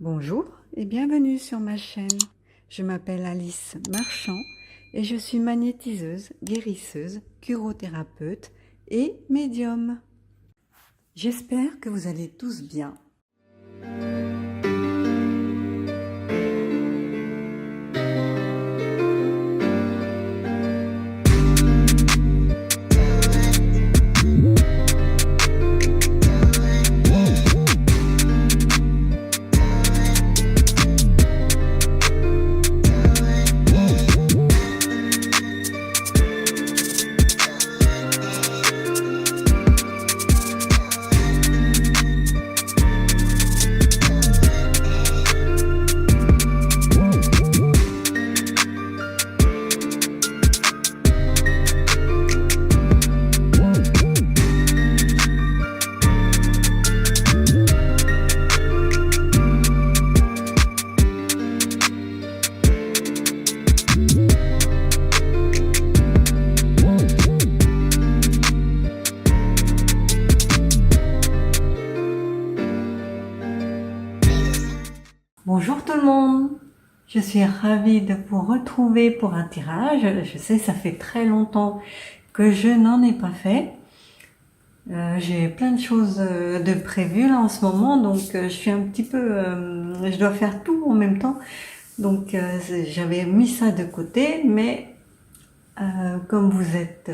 Bonjour et bienvenue sur ma chaîne. Je m'appelle Alice Marchand et je suis magnétiseuse, guérisseuse, curothérapeute et médium. J'espère que vous allez tous bien. Bonjour tout le monde, je suis ravie de vous retrouver pour un tirage. Je sais, ça fait très longtemps que je n'en ai pas fait. J'ai plein de choses de prévues là en ce moment, donc je suis un petit peu... je dois faire tout en même temps, donc j'avais mis ça de côté, mais comme vous êtes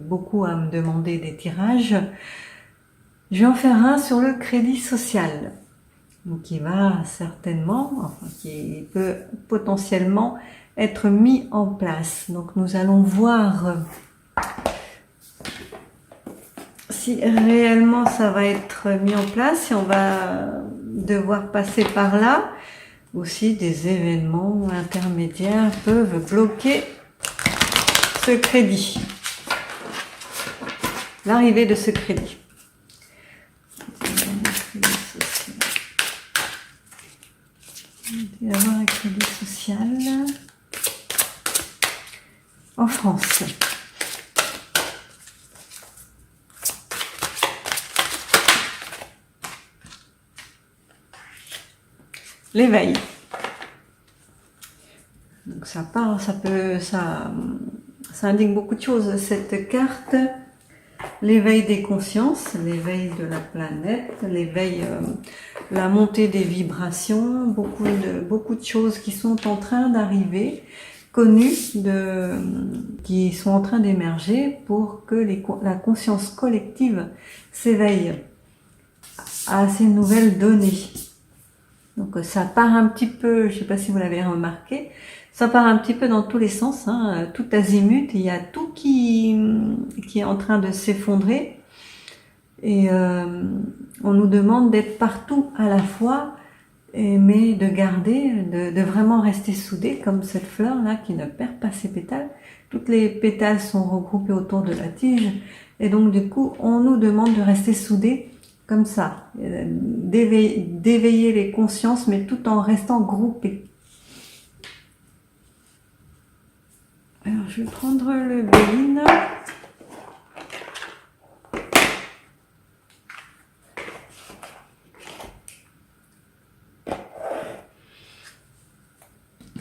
beaucoup à me demander des tirages, je vais en faire un sur le crédit social. Donc qui va certainement, enfin qui peut potentiellement être mis en place. Donc nous allons voir si réellement ça va être mis en place, si on va devoir passer par là, ou si des événements intermédiaires peuvent bloquer ce crédit, l'arrivée de ce crédit. Il va y avoir un crédit social en France. L'éveil. Donc ça part, ça indique beaucoup de choses cette carte. L'éveil des consciences, l'éveil de la planète, l'éveil, la montée des vibrations, beaucoup de choses qui sont en train d'arriver, connues, qui sont en train d'émerger pour que la conscience collective s'éveille à ces nouvelles données. Donc ça part un petit peu, je ne sais pas si vous l'avez remarqué, ça part un petit peu dans tous les sens, hein, tout azimut, il y a tout qui est en train de s'effondrer et on nous demande d'être partout à la fois, mais de garder, de vraiment rester soudés comme cette fleur là qui ne perd pas ses pétales. Toutes les pétales sont regroupées autour de la tige et donc du coup on nous demande de rester soudés comme ça, d'éveiller les consciences mais tout en restant groupés. Alors, je vais prendre le Béline.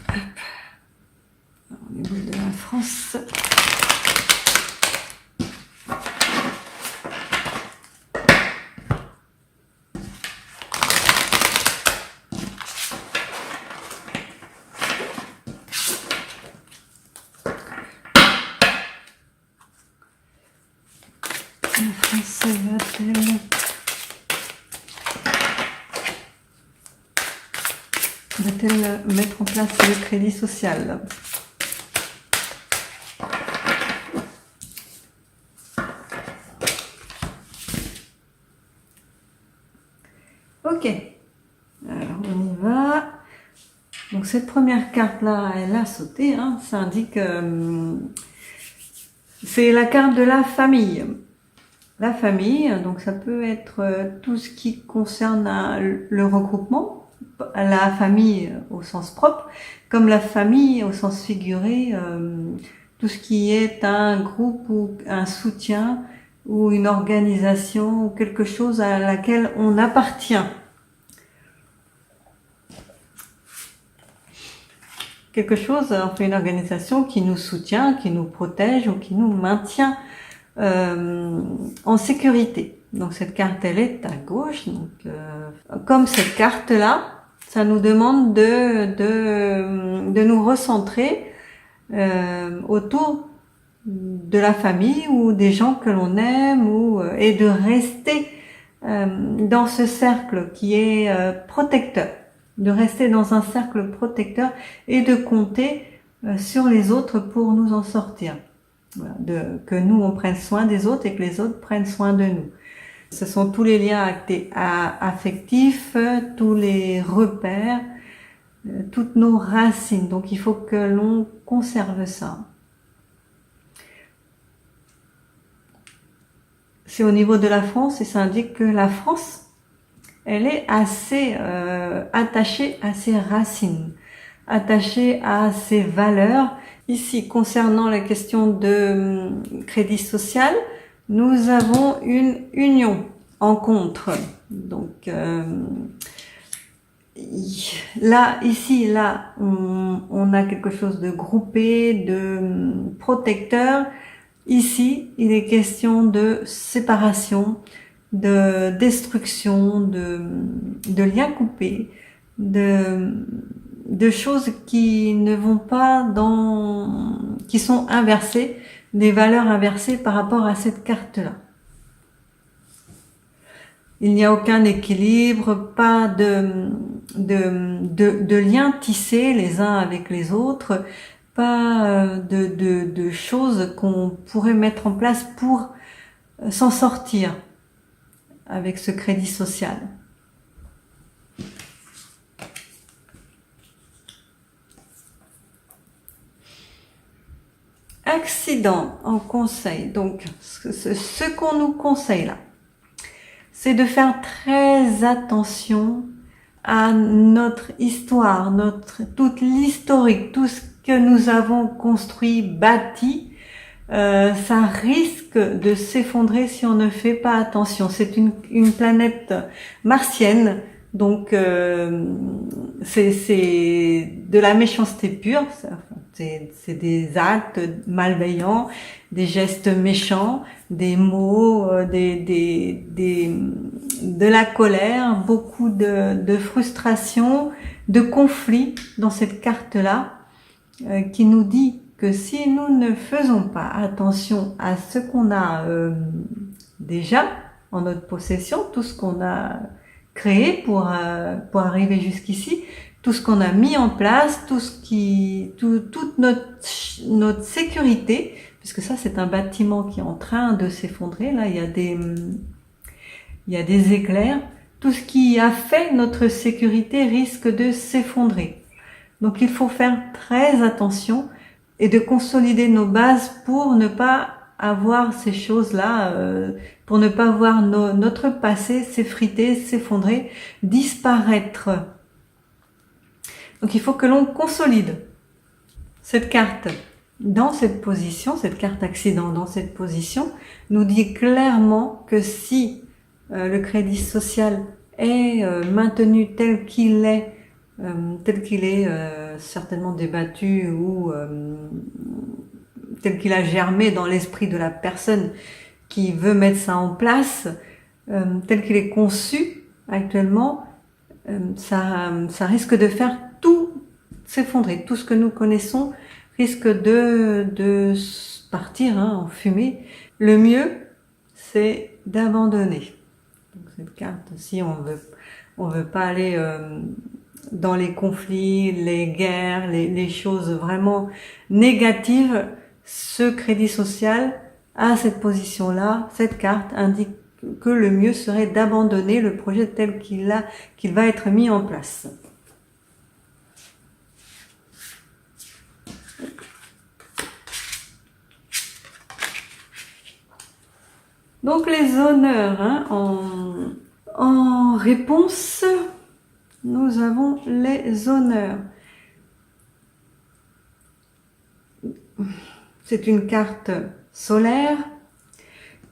Alors, les boules de la France. La France va-t-elle mettre en place le crédit social? Ok, alors on y va. Donc cette première carte là, elle a sauté, hein. Ça indique c'est la carte de la famille. La famille, donc ça peut être tout ce qui concerne le regroupement, la famille au sens propre, comme la famille au sens figuré, tout ce qui est un groupe ou un soutien ou une organisation ou quelque chose à laquelle on appartient. quelque chose, enfin une organisation qui nous soutient, qui nous protège ou qui nous maintient en sécurité. Donc cette carte, elle est à gauche. Donc comme cette carte-là, ça nous demande de nous recentrer autour de la famille ou des gens que l'on aime et de rester dans ce cercle qui est protecteur, de rester dans un cercle protecteur et de compter sur les autres pour nous en sortir. Voilà, que nous on prenne soin des autres et que les autres prennent soin de nous. Ce sont tous les liens affectifs, tous les repères, toutes nos racines. Donc il faut que l'on conserve ça. C'est au niveau de la France et ça indique que la France, elle est assez attachée à ses racines, attachée à ses valeurs. Ici, concernant la question de crédit social, nous avons une union en contre. Donc là, ici, là, on a quelque chose de groupé, de protecteur. Ici, il est question de séparation, de destruction, de liens coupés, de choses qui ne vont pas qui sont inversées, des valeurs inversées par rapport à cette carte-là. Il n'y a aucun équilibre, pas de liens tissés les uns avec les autres, pas de choses qu'on pourrait mettre en place pour s'en sortir avec ce crédit social. Accident en conseil. Donc, ce qu'on nous conseille là, c'est de faire très attention à notre histoire, toute l'historique, tout ce que nous avons construit, bâti. Ça risque de s'effondrer si on ne fait pas attention. C'est une planète martienne, donc c'est de la méchanceté pure. C'est des actes malveillants, des gestes méchants, des mots, de la colère, beaucoup de frustration, de conflits dans cette carte-là, qui nous dit que si nous ne faisons pas attention à ce qu'on a déjà en notre possession, tout ce qu'on a créé pour arriver jusqu'ici, tout ce qu'on a mis en place, toute notre sécurité, puisque ça c'est un bâtiment qui est en train de s'effondrer. Là, il y a des éclairs. Tout ce qui a fait notre sécurité risque de s'effondrer. Donc il faut faire très attention et de consolider nos bases pour ne pas avoir ces choses-là, pour ne pas voir notre passé s'effriter, s'effondrer, disparaître. Donc il faut que l'on consolide cette carte dans cette position, cette carte accident dans cette position, nous dit clairement que si le crédit social est maintenu tel qu'il est, certainement débattu ou tel qu'il a germé dans l'esprit de la personne qui veut mettre ça en place, tel qu'il est conçu actuellement, ça risque de faire tout s'effondrer. Tout ce que nous connaissons risque de partir en fumée. Le mieux, c'est d'abandonner. Donc cette carte, si on veut pas aller dans les conflits, les guerres, les choses vraiment négatives, ce crédit social à cette position-là, cette carte indique que le mieux serait d'abandonner le projet tel qu'il va être mis en place. Donc les honneurs, en réponse, nous avons les honneurs. C'est une carte solaire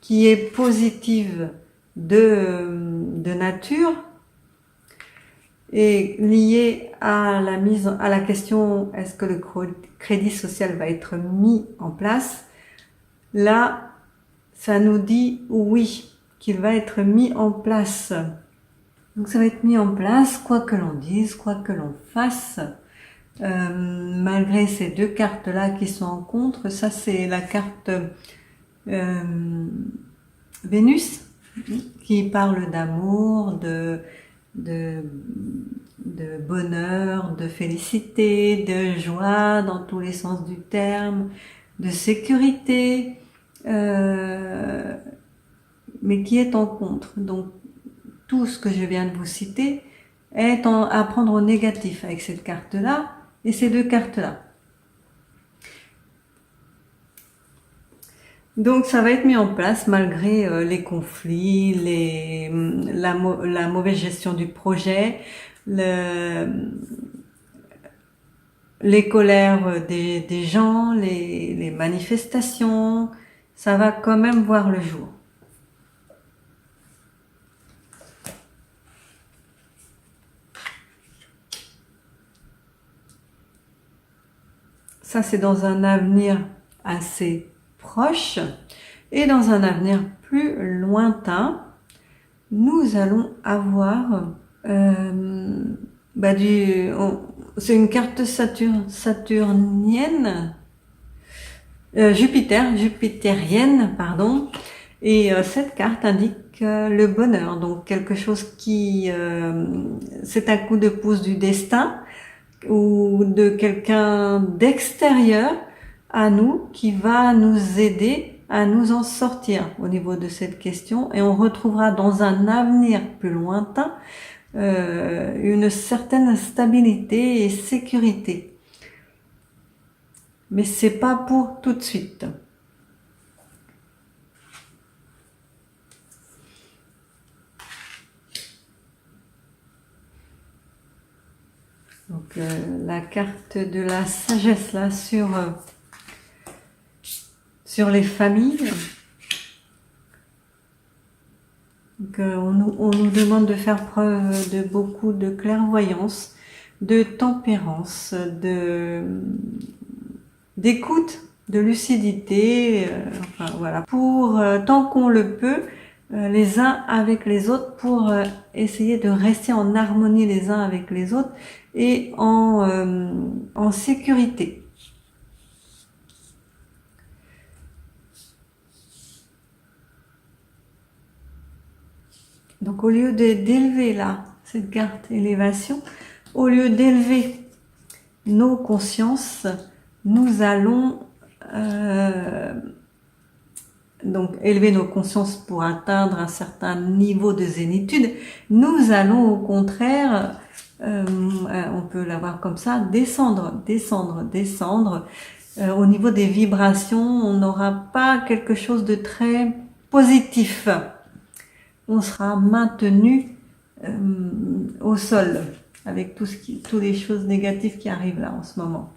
qui est positive de nature et lié à la question est-ce que le crédit social va être mis en place, là, ça nous dit oui, qu'il va être mis en place. Donc ça va être mis en place, quoi que l'on dise, quoi que l'on fasse. Malgré ces deux cartes-là qui sont en contre, ça c'est la carte Vénus, qui parle d'amour, de bonheur, de félicité, de joie dans tous les sens du terme, de sécurité, mais qui est en contre. Donc tout ce que je viens de vous citer est à prendre au négatif avec cette carte-là et ces deux cartes-là. Donc ça va être mis en place malgré les conflits, la mauvaise gestion du projet, les colères des gens, les manifestations, ça va quand même voir le jour. Ça, c'est dans un avenir assez proche. Et dans un avenir plus lointain, nous allons avoir c'est une carte saturnienne, jupitérienne, pardon. Et cette carte indique le bonheur, donc quelque chose qui... c'est un coup de pouce du destin, ou de quelqu'un d'extérieur à nous qui va nous aider à nous en sortir au niveau de cette question, et on retrouvera dans un avenir plus lointain une certaine stabilité et sécurité. Mais c'est pas pour tout de suite. Donc la carte de la sagesse là sur les familles. Donc, on nous demande de faire preuve de beaucoup de clairvoyance, de tempérance, d'écoute, de lucidité, enfin voilà, pour tant qu'on le peut, les uns avec les autres, pour essayer de rester en harmonie les uns avec les autres et en sécurité. Donc au lieu d'élever là, cette carte élévation, au lieu d'élever nos consciences, nous allons donc élever nos consciences pour atteindre un certain niveau de zénitude. Nous allons au contraire, on peut l'avoir comme ça, descendre. Au niveau des vibrations, on n'aura pas quelque chose de très positif. On sera maintenu au sol avec toutes les choses négatives qui arrivent là en ce moment.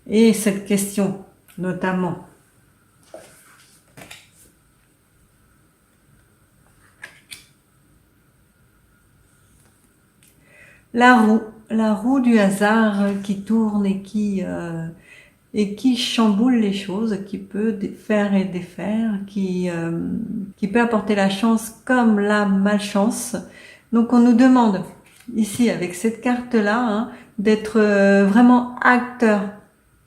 Et cette question, notamment, la roue du hasard qui tourne et qui chamboule les choses, qui peut faire et défaire, qui peut apporter la chance comme la malchance. Donc on nous demande ici avec cette carte-là d'être vraiment acteur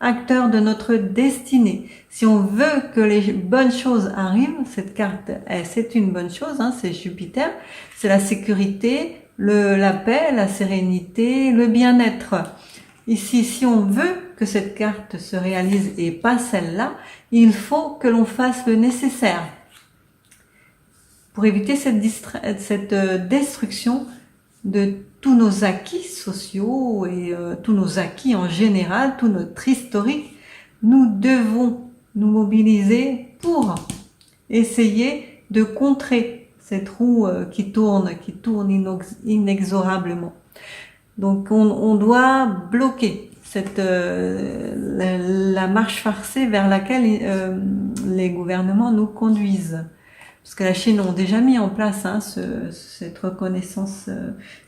de notre destinée. Si on veut que les bonnes choses arrivent, cette carte, c'est une bonne chose, c'est Jupiter, c'est la sécurité, la paix, la sérénité, le bien-être. Ici, si on veut que cette carte se réalise et pas celle-là, il faut que l'on fasse le nécessaire pour éviter cette destruction de tous nos acquis sociaux et tous nos acquis en général, tout notre historique. Nous devons nous mobiliser pour essayer de contrer cette roue qui tourne inexorablement. Donc on doit bloquer la marche forcée vers laquelle les gouvernements nous conduisent. parce que la Chine ont déjà mis en place cette reconnaissance,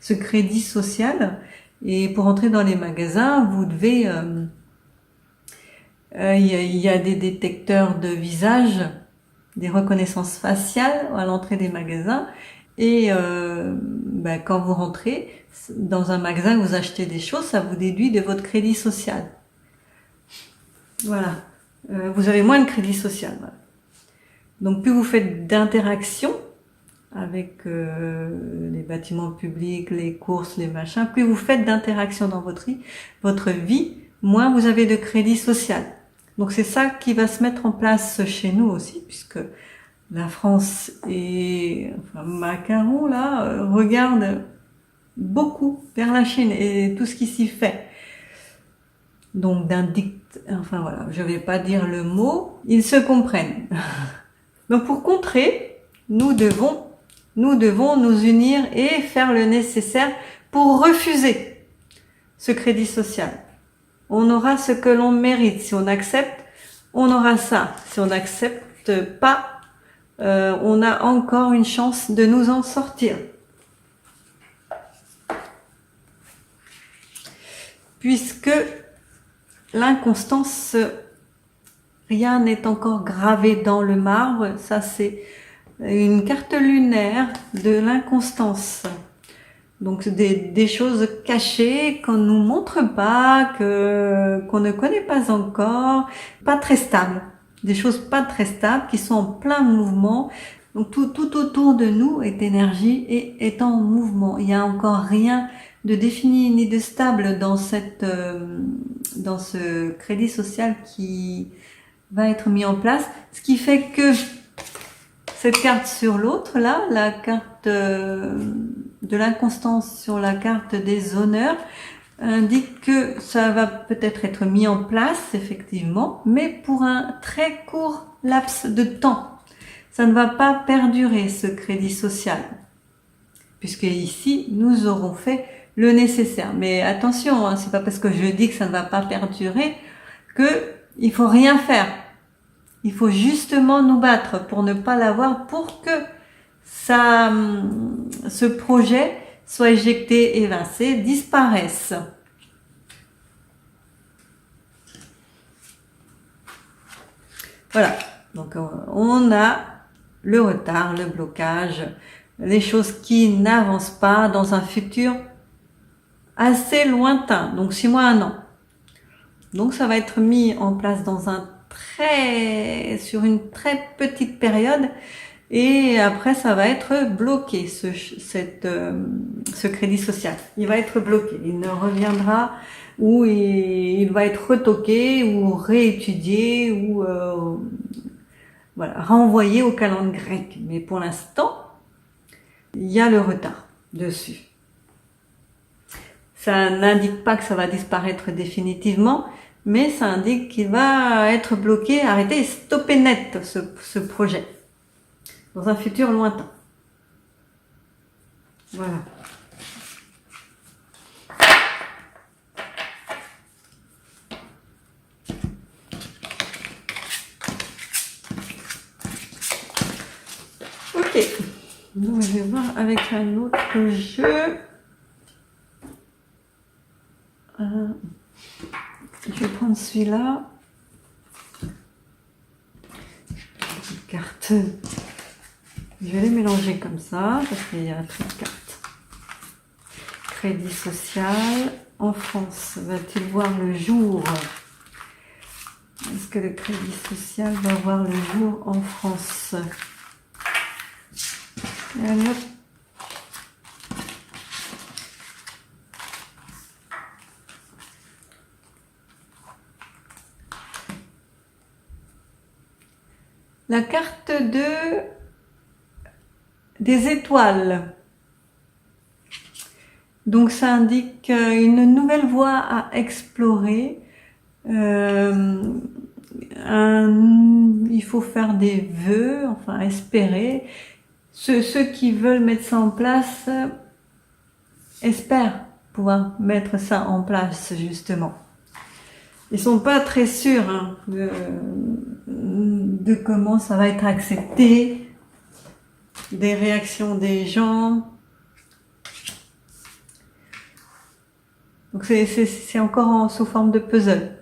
ce crédit social. Et pour entrer dans les magasins, vous devez, il y a des détecteurs de visage, des reconnaissances faciales à l'entrée des magasins. Et quand vous rentrez dans un magasin, vous achetez des choses, ça vous déduit de votre crédit social. Voilà. Vous avez moins de crédit social. Voilà. Donc plus vous faites d'interactions avec les bâtiments publics, les courses, les machins, plus vous faites d'interactions dans votre vie, moins vous avez de crédit social. Donc c'est ça qui va se mettre en place chez nous aussi, puisque la France et Macron là regarde beaucoup vers la Chine et tout ce qui s'y fait. Donc enfin voilà, je vais pas dire le mot, ils se comprennent. Donc pour contrer, nous devons nous unir et faire le nécessaire pour refuser ce crédit social. On aura ce que l'on mérite. Si on accepte, on aura ça. Si on n'accepte pas, on a encore une chance de nous en sortir. Puisque l'inconstance, rien n'est encore gravé dans le marbre. Ça, c'est une carte lunaire de l'inconstance. Donc des choses cachées qu'on nous montre pas, qu'on ne connaît pas encore, pas très stables. Des choses pas très stables qui sont en plein mouvement. Donc tout autour de nous est énergie et est en mouvement. Il n'y a encore rien de défini ni de stable dans dans ce crédit social qui va être mis en place. Ce qui fait que cette carte sur l'autre, là, la carte de l'inconstance sur la carte des honneurs, indique que ça va peut-être être mis en place, effectivement, mais pour un très court laps de temps. Ça ne va pas perdurer, ce crédit social. Puisque ici, nous aurons fait le nécessaire. Mais attention, c'est pas parce que je dis que ça ne va pas perdurer que il faut rien faire. Il faut justement nous battre pour ne pas l'avoir, pour que ce projet soit éjecté, évincé, disparaisse. Voilà. Donc on a le retard, le blocage, les choses qui n'avancent pas dans un futur assez lointain, donc 6 mois, 1 an. Donc ça va être mis en place sur une très petite période, et après ça va être bloqué, ce crédit social. Il va être bloqué, il ne reviendra, ou il va être retoqué ou réétudié ou voilà, renvoyé au calendrier grec. Mais pour l'instant, il y a le retard dessus. Ça n'indique pas que ça va disparaître définitivement, mais ça indique qu'il va être bloqué, arrêté et stoppé net, ce projet, dans un futur lointain. Voilà. Ok. Donc, je vais voir avec un autre jeu. Je vais prendre celui-là. Cartes. Je vais les mélanger comme ça, parce qu'il y a trop de cartes. Crédit social. En France, va-t-il voir le jour? Est-ce que le crédit social va voir le jour en France? Et allez hop. La carte des étoiles. Donc ça indique une nouvelle voie à explorer. Il faut faire des vœux, enfin espérer. Ceux qui veulent mettre ça en place espèrent pouvoir mettre ça en place, justement. Ils sont pas très sûrs de comment ça va être accepté. des réactions des gens. Donc c'est encore sous forme de puzzle.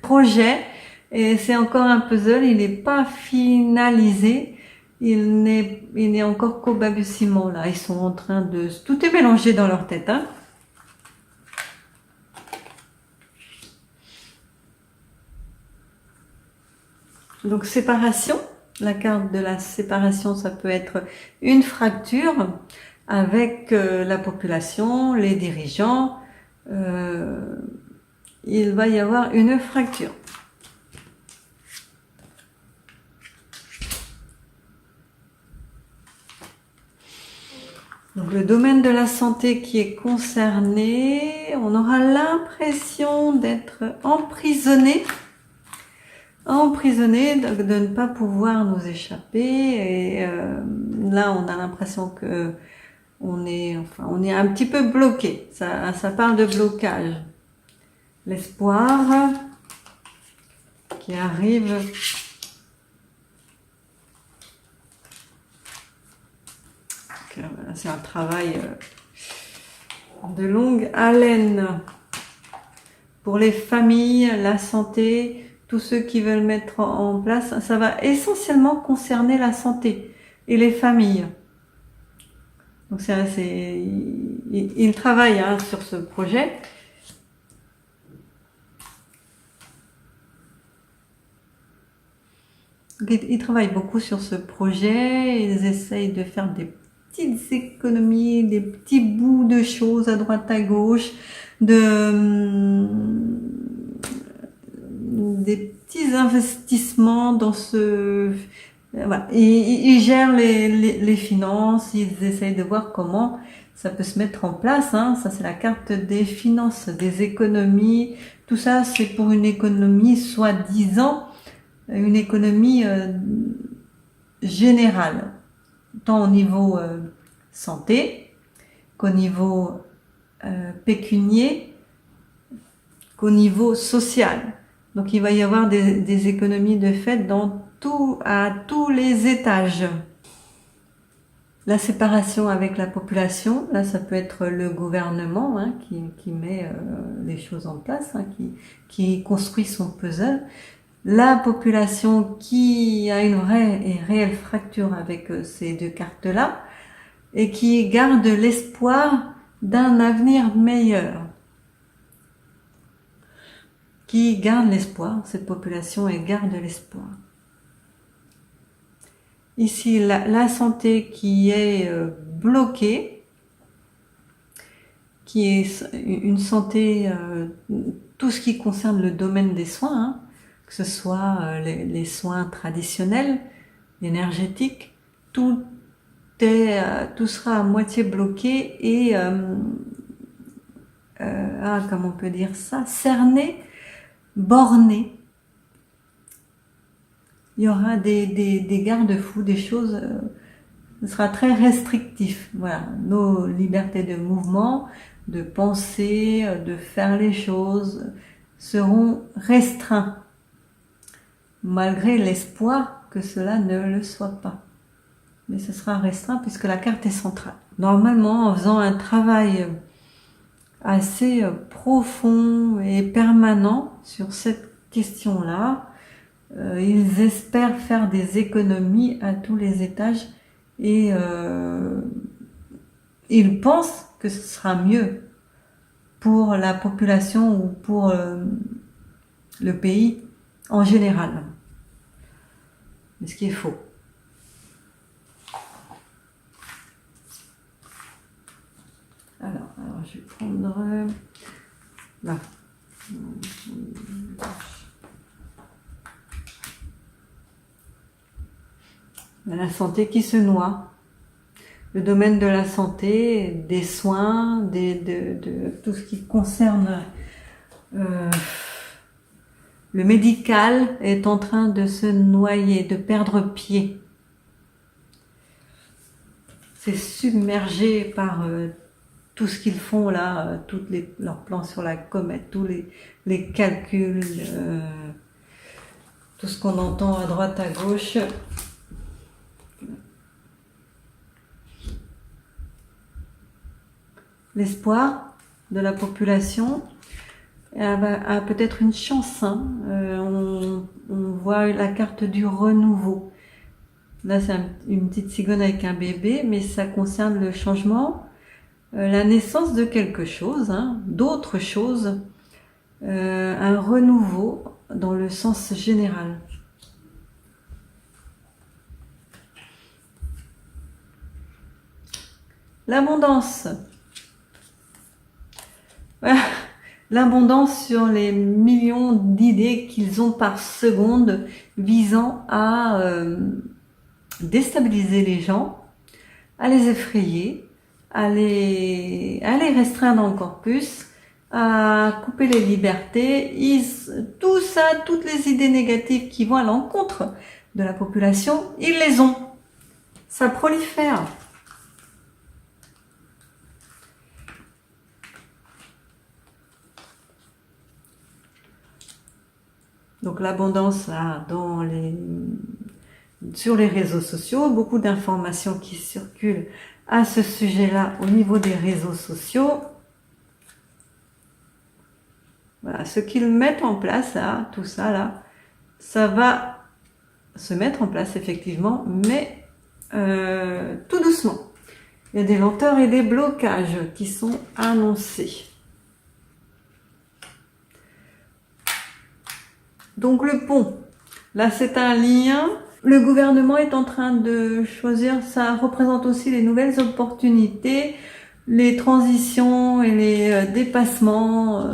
Projet, et c'est encore un puzzle, il n'est pas finalisé, il n'est encore qu'au balbutiement là. Ils sont en train de... Tout est mélangé dans leur tête, hein. Donc séparation, la carte de la séparation, ça peut être une fracture avec la population, les dirigeants. Il va y avoir une fracture. Donc le domaine de la santé qui est concerné, on aura l'impression d'être emprisonné, de ne pas pouvoir nous échapper. Et là, on a l'impression que on est un petit peu bloqué. Ça parle de blocage. L'espoir qui arrive. C'est un travail de longue haleine pour les familles, la santé, tous ceux qui veulent mettre en place. Ça va essentiellement concerner la santé et les familles. Donc il travaille hein, sur ce projet. Ils travaillent beaucoup sur ce projet. Ils essayent de faire des petites économies, des petits bouts de choses à droite à gauche, des petits investissements dans ce... Voilà. Ils gèrent les finances, ils essayent de voir comment ça peut se mettre en place. Hein. Ça, c'est la carte des finances, des économies. Tout ça, c'est pour une économie soi-disant, une économie générale, tant au niveau santé qu'au niveau pécunier, qu'au niveau social. Donc il va y avoir des économies de fait à tous les étages. La séparation avec la population, là ça peut être le gouvernement hein, qui met les choses en place, hein, qui construit son puzzle. La population qui a une vraie et réelle fracture avec ces deux cartes-là et qui garde l'espoir d'un avenir meilleur. Qui garde l'espoir, cette population, elle garde l'espoir. Ici, la santé qui est bloquée, qui est une santé, tout ce qui concerne le domaine des soins, hein, que ce soit les soins traditionnels, énergétiques, tout sera à moitié bloqué et, comment on peut dire ça, cerné, borné. Il y aura des garde-fous, des choses, ce sera très restrictif. Voilà, nos libertés de mouvement, de penser, de faire les choses seront restreints, malgré l'espoir que cela ne le soit pas. Mais ce sera restreint puisque la carte est centrale. Normalement, en faisant un travail assez profond et permanent sur cette question-là, ils espèrent faire des économies à tous les étages et ils pensent que ce sera mieux pour la population ou pour le pays en général. Mais ce qui est faux. Alors je vais prendre là. La santé qui se noie. Le domaine de la santé, des soins, de tout ce qui concerne le médical est en train de se noyer, de perdre pied. C'est submergé par tout ce qu'ils font là, leurs plans sur la comète, tous les calculs, tout ce qu'on entend à droite, à gauche. l'espoir de la population a peut-être une chance. Hein. On voit la carte du renouveau. Là, c'est une petite cigogne avec un bébé, mais ça concerne le changement, la naissance de quelque chose, hein, d'autre chose, un renouveau dans le sens général. L'abondance. Voilà. L'abondance sur les millions d'idées qu'ils ont par seconde visant à déstabiliser les gens, à les effrayer, à les restreindre encore plus, à couper les libertés. Tout ça, toutes les idées négatives qui vont à l'encontre de la population, ils les ont. Ça prolifère. Donc l'abondance là, sur les réseaux sociaux, beaucoup d'informations qui circulent à ce sujet-là au niveau des réseaux sociaux. Voilà, ce qu'ils mettent en place là, tout ça là, ça va se mettre en place effectivement, mais tout doucement. Il y a des lenteurs et des blocages qui sont annoncés. Donc le pont, là c'est un lien. Le gouvernement est en train de choisir, ça représente aussi les nouvelles opportunités, les transitions et les dépassements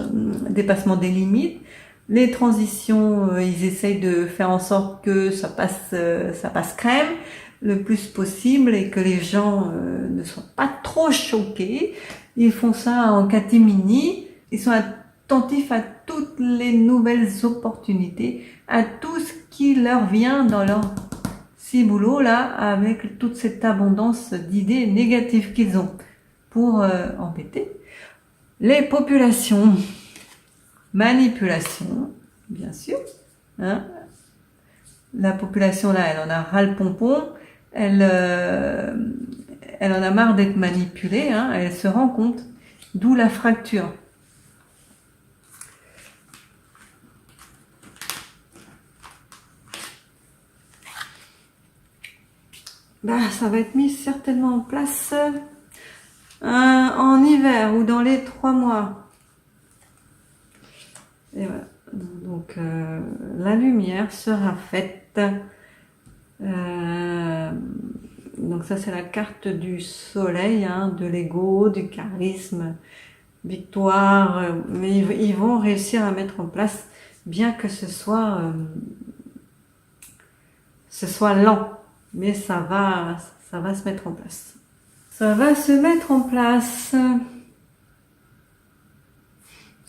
des limites. Les transitions, ils essayent de faire en sorte que ça passe crème le plus possible et que les gens ne soient pas trop choqués. Ils font ça en catimini. Ils sont attentifs à toutes les nouvelles opportunités, à tout ce qui leur vient dans leur ciboulot là, avec toute cette abondance d'idées négatives qu'ils ont pour embêter les populations. Manipulation, bien sûr. Hein. La population là, elle en a ras le pompon, elle en a marre d'être manipulée, hein, elle se rend compte, d'où la fracture. Bah, ça va être mis certainement en place en hiver ou dans les 3 mois. Et voilà. Donc la lumière sera faite. Donc ça c'est la carte du soleil, hein, de l'ego, du charisme, victoire. Mais ils vont réussir à mettre en place, bien que ce soit lent. Mais ça va se mettre en place. Ça va se mettre en place.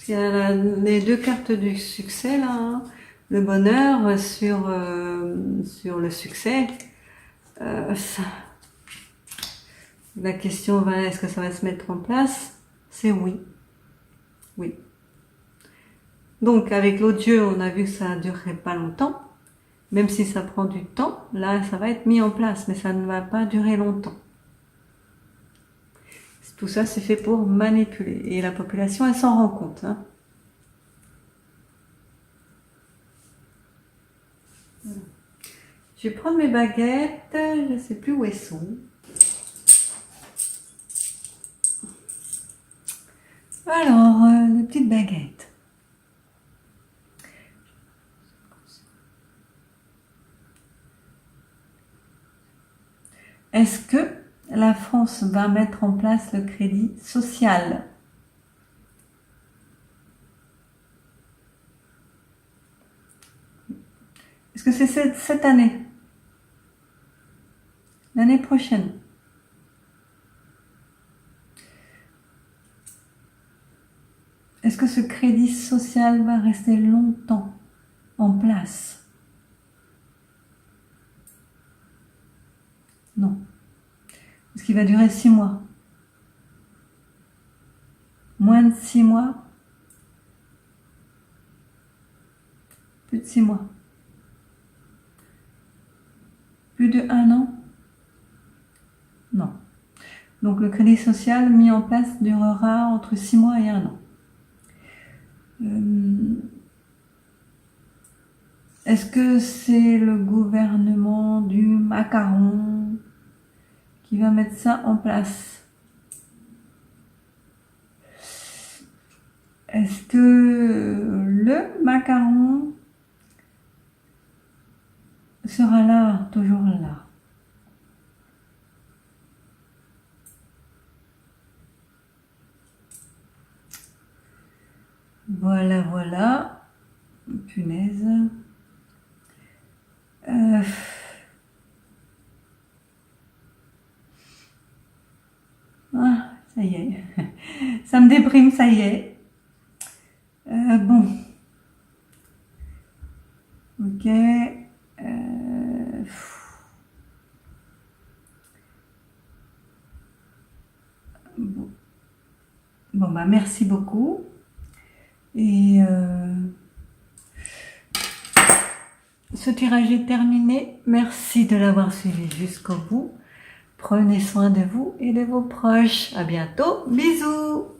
Il y a les deux cartes du succès là, hein. Le bonheur sur le succès. La question va, est-ce que ça va se mettre en place? C'est oui. Oui. Donc avec l'autre jeu, on a vu que ça ne durerait pas longtemps. Même si ça prend du temps, là ça va être mis en place, mais ça ne va pas durer longtemps. Tout ça c'est fait pour manipuler. Et la population, elle s'en rend compte. Hein. Je vais prendre mes baguettes, je ne sais plus où elles sont. Alors, les petites baguettes. Est-ce que la France va mettre en place le crédit social? Est-ce que c'est cette année? L'année prochaine? Est-ce que ce crédit social va rester longtemps en place? Non. Est-ce qu'il va durer 6 mois? Moins de 6 mois? Plus de 6 mois? Plus de 1 an? Non. Donc le crédit social mis en place durera entre 6 mois et 1 an. Est-ce que c'est le gouvernement du macaron qui va mettre ça en place? Est-ce que le macaron sera là, toujours là? Voilà, voilà. Punaise. Ah, ça y est. Ça me déprime, ça y est. Bon. Ok. Bon, bah merci beaucoup. Et ce tirage est terminé. Merci de l'avoir suivi jusqu'au bout. Prenez soin de vous et de vos proches. À bientôt. Bisous.